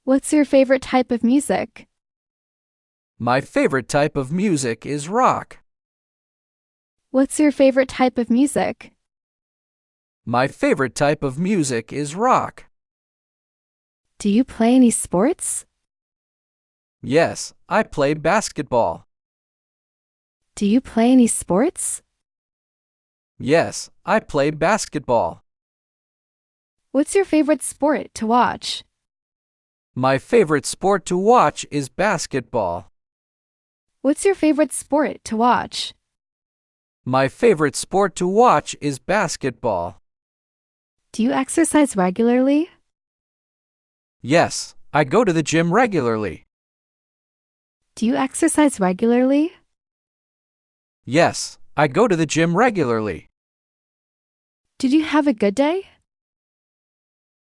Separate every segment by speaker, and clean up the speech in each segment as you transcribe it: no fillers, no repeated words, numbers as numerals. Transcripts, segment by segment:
Speaker 1: What's your favorite type of music?
Speaker 2: My favorite type of music is rock.
Speaker 1: What's your favorite type of music?
Speaker 2: My favorite type of music is rock.
Speaker 1: Do you play any sports?
Speaker 2: Yes, I play basketball.
Speaker 1: Do you play any sports?
Speaker 2: Yes, I play basketball.
Speaker 1: What's your favorite sport to watch?
Speaker 2: My favorite sport to watch is basketball.
Speaker 1: What's your favorite sport to watch?
Speaker 2: My favorite sport to watch is basketball.
Speaker 1: Do you exercise regularly?
Speaker 2: Yes, I go to the gym regularly.
Speaker 1: Do you exercise regularly?
Speaker 2: Yes, I go to the gym regularly.
Speaker 1: Did you have a good day?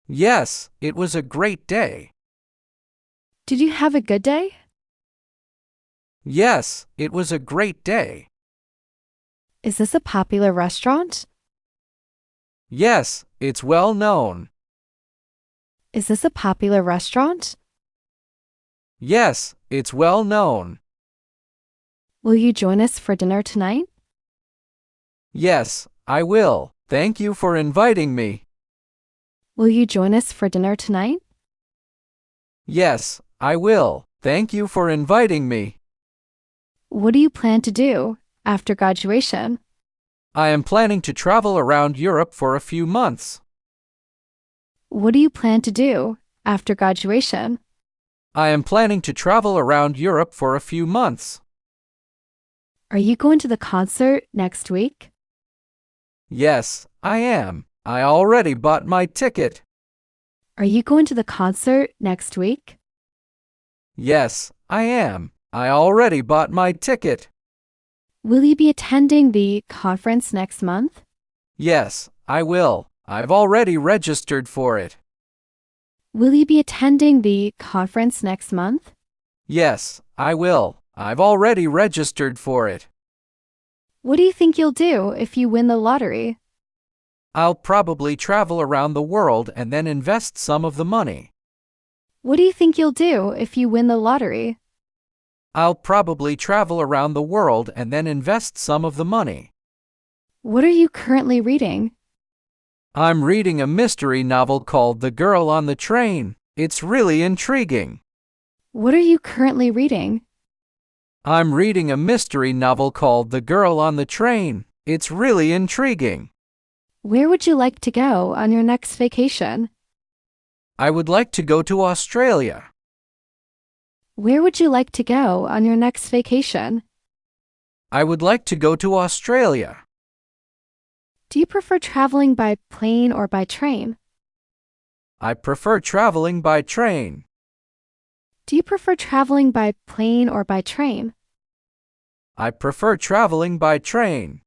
Speaker 2: Yes, it was a great day.
Speaker 1: Did you have a good day?
Speaker 2: Yes, it was a great day.
Speaker 1: Is this a popular restaurant?
Speaker 2: Yes, it's well known.
Speaker 1: Is this a popular restaurant?
Speaker 2: Yes, it's well known.
Speaker 1: Will you join us for dinner tonight?
Speaker 2: Yes, I will. Thank you for inviting me.
Speaker 1: Will you join us for dinner tonight?
Speaker 2: Yes, I will. Thank you for inviting me.
Speaker 1: What do you plan to do after graduation?
Speaker 2: I am planning to travel around Europe for a few months.
Speaker 1: What do you plan to do after graduation?
Speaker 2: I am planning to travel around Europe for a few months.
Speaker 1: Are you going to the concert next week?
Speaker 2: Yes, I am. I already bought my ticket.
Speaker 1: Are you going to the concert next week?
Speaker 2: Yes, I am. I already bought my ticket.
Speaker 1: Will you be attending the conference next month?
Speaker 2: Yes, I will. I've already registered for it.
Speaker 1: Will you be attending the conference next month?
Speaker 2: Yes, I will. I've already registered for it.
Speaker 1: What do you think you'll do if you win the lottery?
Speaker 2: I'll probably travel around the world and then invest some of the money.
Speaker 1: What do you think you'll do if you win the lottery?
Speaker 2: I'll probably travel around the world and then invest some of the money.
Speaker 1: What are you currently reading?
Speaker 2: I'm reading a mystery novel called The Girl on the Train. It's really intriguing.
Speaker 1: What are you currently reading?
Speaker 2: I'm reading a mystery novel called The Girl on the Train. It's really intriguing.
Speaker 1: Where would you like to go on your next vacation?
Speaker 2: I would like to go to Australia.
Speaker 1: Where would you like to go on your next vacation?
Speaker 2: I would like to go to Australia.
Speaker 1: Do you prefer traveling by plane or by train?
Speaker 2: I prefer traveling by train.
Speaker 1: Do you prefer traveling by plane or by train?
Speaker 2: I prefer traveling by train.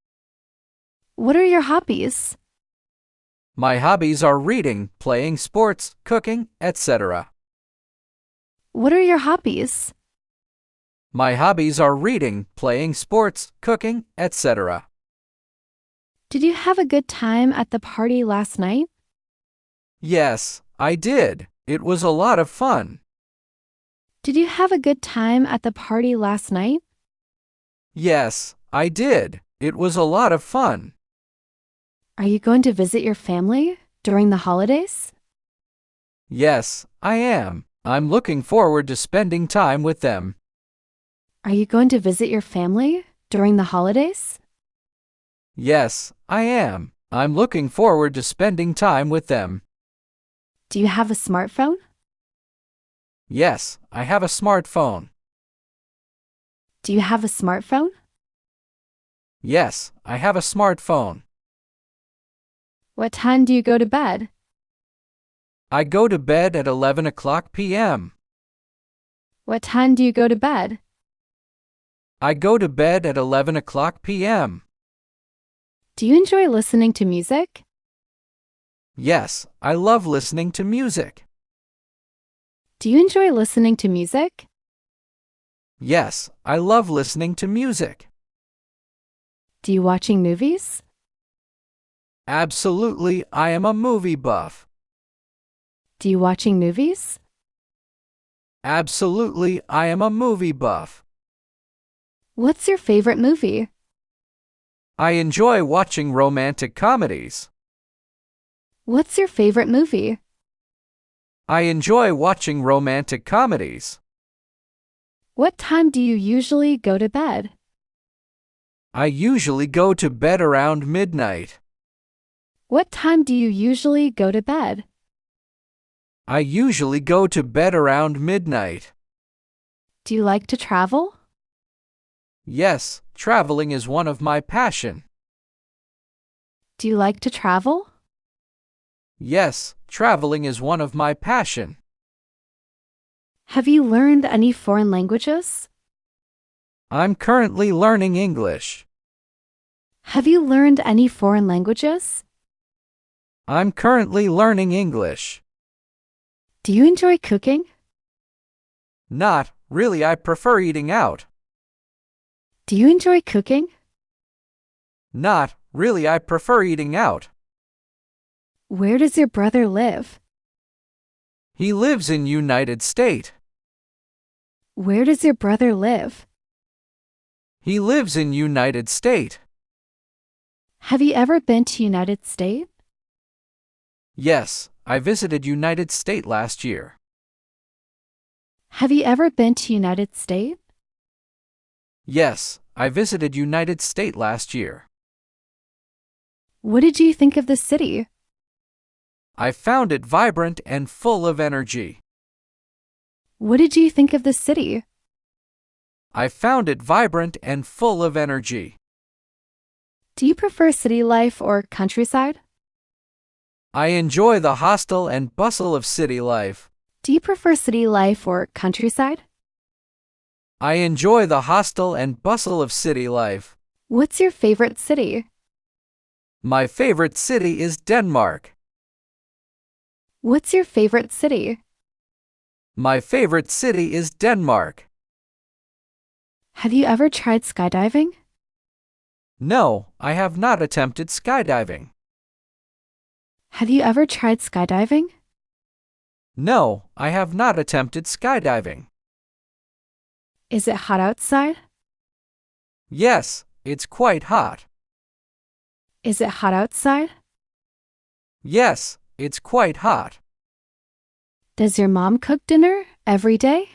Speaker 1: What are your hobbies?
Speaker 2: My hobbies are reading, playing sports, cooking, etc.
Speaker 1: What are your hobbies?
Speaker 2: My hobbies are reading, playing sports, cooking, etc.
Speaker 1: Did you have a good time at the party last night?
Speaker 2: Yes, I did. It was a lot of fun.
Speaker 1: Did you have a good time at the party last night?
Speaker 2: Yes, I did. It was a lot of fun.
Speaker 1: Are you going to visit your family during the holidays?
Speaker 2: Yes, I am. I'm looking forward to spending time with them.
Speaker 1: Are you going to visit your family during the holidays?
Speaker 2: Yes, I am. I'm looking forward to spending time with them.
Speaker 1: Do you have a smartphone?
Speaker 2: Yes, I have a smartphone.
Speaker 1: Do you have a smartphone?
Speaker 2: Yes, I have a smartphone.
Speaker 1: What time do you go to bed?
Speaker 2: I go to bed at 11 o'clock p.m.
Speaker 1: What time do you go to bed?
Speaker 2: I go to bed at 11 o'clock p.m.
Speaker 1: Do you enjoy listening to music?
Speaker 2: Yes, I love listening to music.
Speaker 1: Do you enjoy listening to music?
Speaker 2: Yes, I love listening to music.
Speaker 1: Do you watching movies?
Speaker 2: Absolutely, I am a movie buff.
Speaker 1: Do you watching movies?
Speaker 2: Absolutely, I am a movie buff.
Speaker 1: What's your favorite movie?
Speaker 2: I enjoy watching romantic comedies.
Speaker 1: What's your favorite movie?
Speaker 2: I enjoy watching romantic comedies.
Speaker 1: What time do you usually go to bed?
Speaker 2: I usually go to bed around midnight.
Speaker 1: What time do you usually go to bed?
Speaker 2: I usually go to bed around midnight.
Speaker 1: Do you like to travel?
Speaker 2: Yes, traveling is one of my passion.
Speaker 1: Do you like to travel?
Speaker 2: Yes, traveling is one of my passion.
Speaker 1: Have you learned any foreign languages?
Speaker 2: I'm currently learning English.
Speaker 1: Have you learned any foreign languages?
Speaker 2: I'm currently learning English.
Speaker 1: Do you enjoy cooking?
Speaker 2: Not really, I prefer eating out.
Speaker 1: Do you enjoy cooking?
Speaker 2: Not really, I prefer eating out.
Speaker 1: Where does your brother live?
Speaker 2: He lives in United States.
Speaker 1: Where does your brother live?
Speaker 2: He lives in United States.
Speaker 1: Have you ever been to United States?
Speaker 2: Yes, I visited United States last year.
Speaker 1: Have you ever been to United States?
Speaker 2: Yes, I visited United States last year.
Speaker 1: What did you think of the city?
Speaker 2: I found it vibrant and full of energy.
Speaker 1: What did you think of the city?
Speaker 2: I found it vibrant and full of energy.
Speaker 1: Do you prefer city life or countryside?
Speaker 2: I enjoy the hustle and bustle of city life.
Speaker 1: Do you prefer city life or countryside?
Speaker 2: I enjoy the hustle and bustle of city life.
Speaker 1: What's your favorite city?
Speaker 2: My favorite city is Denmark.
Speaker 1: What's your favorite city?
Speaker 2: My favorite city is Denmark.
Speaker 1: Have you ever tried skydiving?
Speaker 2: No, I have not attempted skydiving.
Speaker 1: Have you ever tried skydiving?
Speaker 2: No, I have not attempted skydiving.
Speaker 1: Is it hot outside?
Speaker 2: Yes, it's quite hot.
Speaker 1: Is it hot outside?
Speaker 2: Yes, it's quite hot.
Speaker 1: Does your mom cook dinner every day?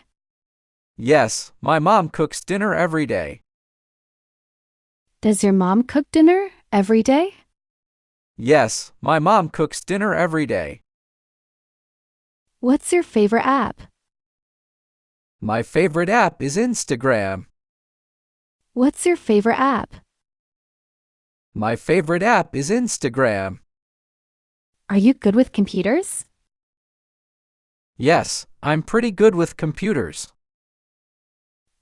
Speaker 2: Yes, my mom cooks dinner every day.
Speaker 1: Does your mom cook dinner every day?
Speaker 2: Yes, my mom cooks dinner every day.
Speaker 1: What's your favorite app?
Speaker 2: My favorite app is Instagram.
Speaker 1: What's your favorite app?
Speaker 2: My favorite app is Instagram.
Speaker 1: Are you good with computers?
Speaker 2: Yes, I'm pretty good with computers.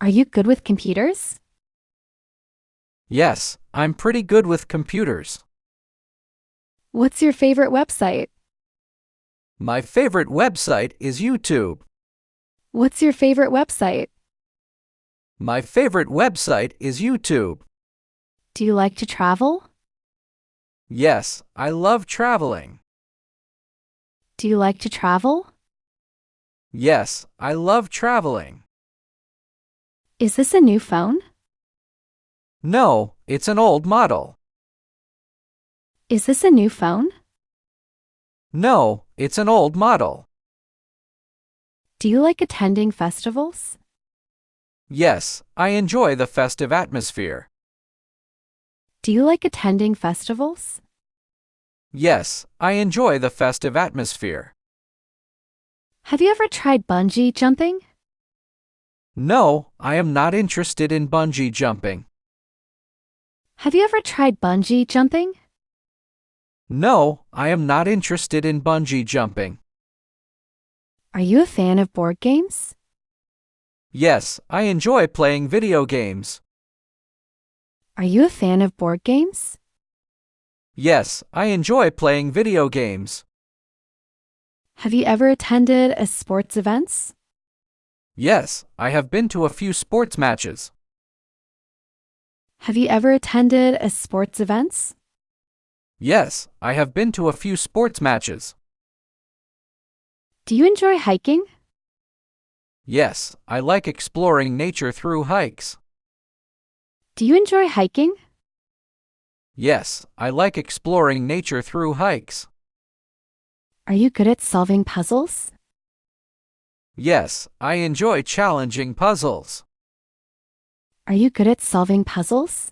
Speaker 1: Are you good with computers?
Speaker 2: Yes, I'm pretty good with computers.
Speaker 1: What's your favorite website?
Speaker 2: My favorite website is YouTube.
Speaker 1: What's your favorite website?
Speaker 2: My favorite website is YouTube.
Speaker 1: Do you like to travel?
Speaker 2: Yes, I love traveling.
Speaker 1: Do you like to travel?
Speaker 2: Yes, I love traveling.
Speaker 1: Is this a new phone?
Speaker 2: No, it's an old model.
Speaker 1: Is this a new phone?
Speaker 2: No, it's an old model.
Speaker 1: Do you like attending festivals?
Speaker 2: Yes, I enjoy the festive atmosphere.
Speaker 1: Do you like attending festivals?
Speaker 2: Yes, I enjoy the festive atmosphere.
Speaker 1: Have you ever tried bungee jumping?
Speaker 2: No, I am not interested in bungee jumping.
Speaker 1: Have you ever tried bungee jumping?
Speaker 2: No, I am not interested in bungee jumping.
Speaker 1: Are you a fan of board games?
Speaker 2: Yes, I enjoy playing video games.
Speaker 1: Are you a fan of board games?
Speaker 2: Yes, I enjoy playing video games.
Speaker 1: Have you ever attended a sports events?
Speaker 2: Yes, I have been to a few sports matches.
Speaker 1: Have you ever attended a sports events?
Speaker 2: Yes, I have been to a few sports matches.
Speaker 1: Do you enjoy hiking?
Speaker 2: Yes, I like exploring nature through hikes.
Speaker 1: Do you enjoy hiking?
Speaker 2: Yes, I like exploring nature through hikes.
Speaker 1: Are you good at solving puzzles?
Speaker 2: Yes, I enjoy challenging puzzles.
Speaker 1: Are you good at solving puzzles?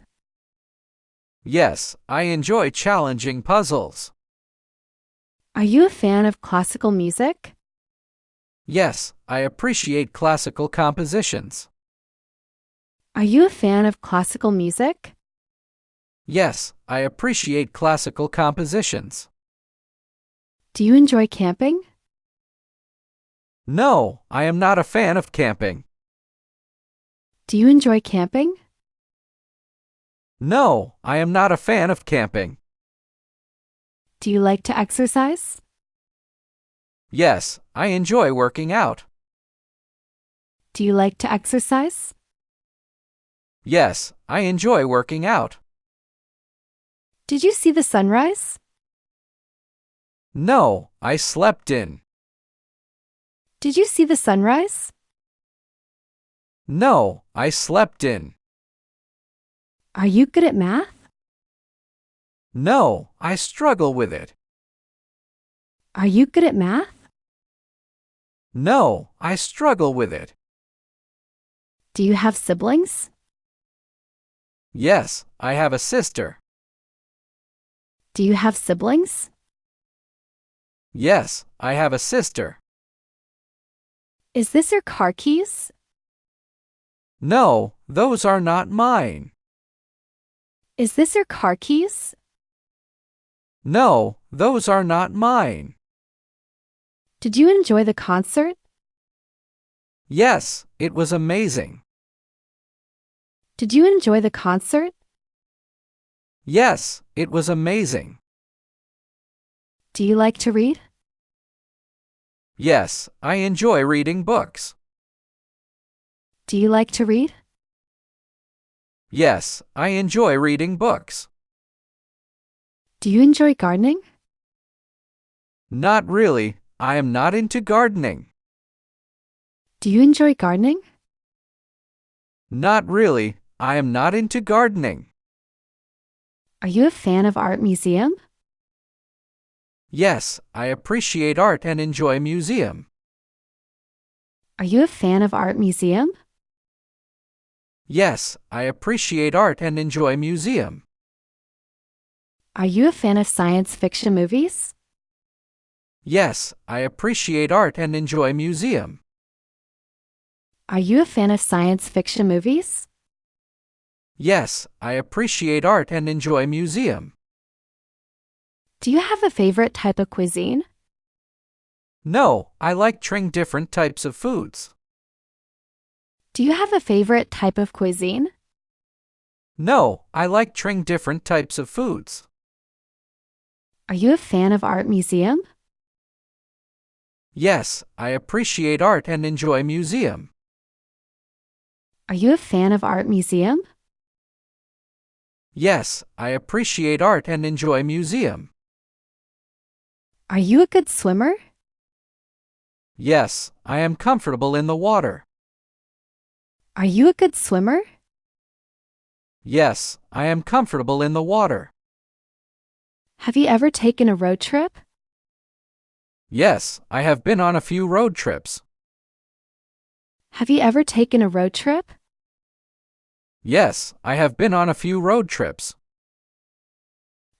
Speaker 2: Yes, I enjoy challenging puzzles.
Speaker 1: Are you a fan of classical music?
Speaker 2: Yes, I appreciate classical compositions.
Speaker 1: Are you a fan of classical music?
Speaker 2: Yes, I appreciate classical compositions.
Speaker 1: Do you enjoy camping?
Speaker 2: No, I am not a fan of camping.
Speaker 1: Do you enjoy camping?
Speaker 2: No, I am not a fan of camping.
Speaker 1: Do you like to exercise?
Speaker 2: Yes, I enjoy working out.
Speaker 1: Do you like to exercise?
Speaker 2: Yes, I enjoy working out.
Speaker 1: Did you see the sunrise?
Speaker 2: No, I slept in.
Speaker 1: Did you see the sunrise?
Speaker 2: No, I slept in.
Speaker 1: Are you good at math?
Speaker 2: No, I struggle with it.
Speaker 1: Are you good at math?
Speaker 2: No, I struggle with it.
Speaker 1: Do you have siblings?
Speaker 2: Yes, I have a sister.
Speaker 1: Do you have siblings?
Speaker 2: Yes, I have a sister.
Speaker 1: Is this your car keys?
Speaker 2: No, those are not mine.
Speaker 1: Is this your car keys?
Speaker 2: No, those are not mine.
Speaker 1: Did you enjoy the concert?
Speaker 2: Yes, it was amazing.
Speaker 1: Did you enjoy the concert?
Speaker 2: Yes, it was amazing.
Speaker 1: Do you like to read?
Speaker 2: Yes, I enjoy reading books.
Speaker 1: Do you like to read?
Speaker 2: Yes, I enjoy reading books.
Speaker 1: Do you enjoy gardening?
Speaker 2: Not really, I am not into gardening.
Speaker 1: Do you enjoy gardening?
Speaker 2: Not really, I am not into gardening.
Speaker 1: Are you a fan of art museum?
Speaker 2: Yes, I appreciate art and enjoy museum.
Speaker 1: Are you a fan of art museum?
Speaker 2: Yes, I appreciate art and enjoy museum.
Speaker 1: Are you a fan of science fiction movies?
Speaker 2: Yes, I appreciate art and enjoy museum.
Speaker 1: Are you a fan of science fiction movies?
Speaker 2: Yes, I appreciate art and enjoy museum.
Speaker 1: Do you have a favorite type of cuisine?
Speaker 2: No, I like trying different types of foods.
Speaker 1: Do you have a favorite type of cuisine?
Speaker 2: No, I like trying different types of foods.
Speaker 1: Are you a fan of art museum?
Speaker 2: Yes, I appreciate art and enjoy museum.
Speaker 1: Are you a fan of art museum?
Speaker 2: Yes, I appreciate art and enjoy museum.
Speaker 1: Are you a good swimmer?
Speaker 2: Yes, I am comfortable in the water.
Speaker 1: Are you a good swimmer?
Speaker 2: Yes, I am comfortable in the water.
Speaker 1: Have you ever taken a road trip?
Speaker 2: Yes, I have been on a few road trips.
Speaker 1: Have you ever taken a road trip?
Speaker 2: Yes, I have been on a few road trips.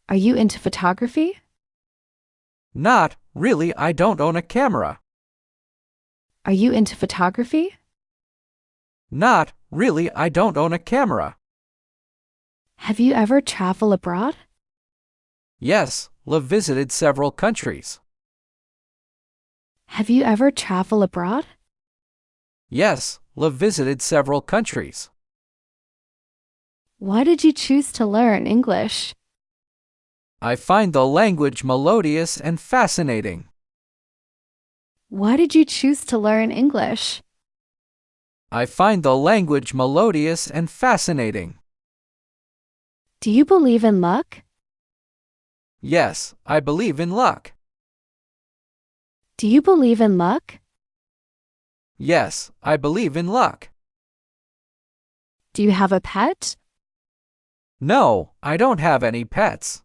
Speaker 1: Are you into photography?
Speaker 2: Not really, I don't own a camera.
Speaker 1: Are you into photography?
Speaker 2: Not really, I don't own a camera.
Speaker 1: Have you ever traveled abroad?
Speaker 2: Yes, Liv visited several countries.
Speaker 1: Have you ever traveled abroad?
Speaker 2: Yes, Liv visited several countries.
Speaker 1: Why did you choose to learn English?
Speaker 2: I find the language melodious and fascinating.
Speaker 1: Why did you choose to learn English?
Speaker 2: I find the language melodious and fascinating.
Speaker 1: Do you believe in luck?
Speaker 2: Yes, I believe in luck.
Speaker 1: Do you believe in luck?
Speaker 2: Yes, I believe in luck.
Speaker 1: Do you have a pet?
Speaker 2: No, I don't have any pets.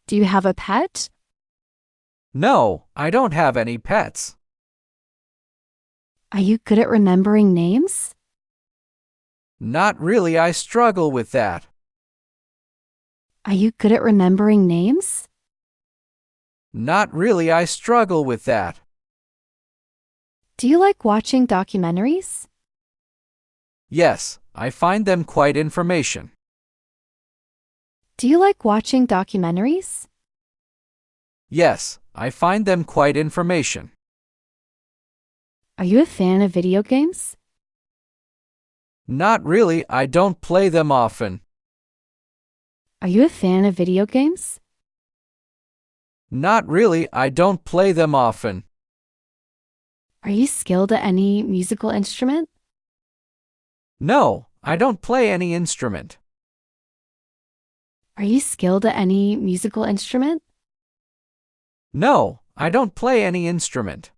Speaker 1: Do you have a pet?
Speaker 2: No, I don't have any pets.
Speaker 1: Are you good at remembering names?
Speaker 2: Not really, I struggle with that.
Speaker 1: Are you good at remembering names?
Speaker 2: Not really, I struggle with that.
Speaker 1: Do you like watching documentaries?
Speaker 2: Yes, I find them quite information.
Speaker 1: Do you like watching documentaries?
Speaker 2: Yes, I find them quite information.
Speaker 1: Are you a fan of video games?
Speaker 2: Not really, I don't play them often.
Speaker 1: Are you a fan of video games?
Speaker 2: Not really, I don't play them often.
Speaker 1: Are you skilled at any musical instrument?
Speaker 2: No, I don't play any instrument.
Speaker 1: Are you skilled at any musical instrument?
Speaker 2: No, I don't play any instrument.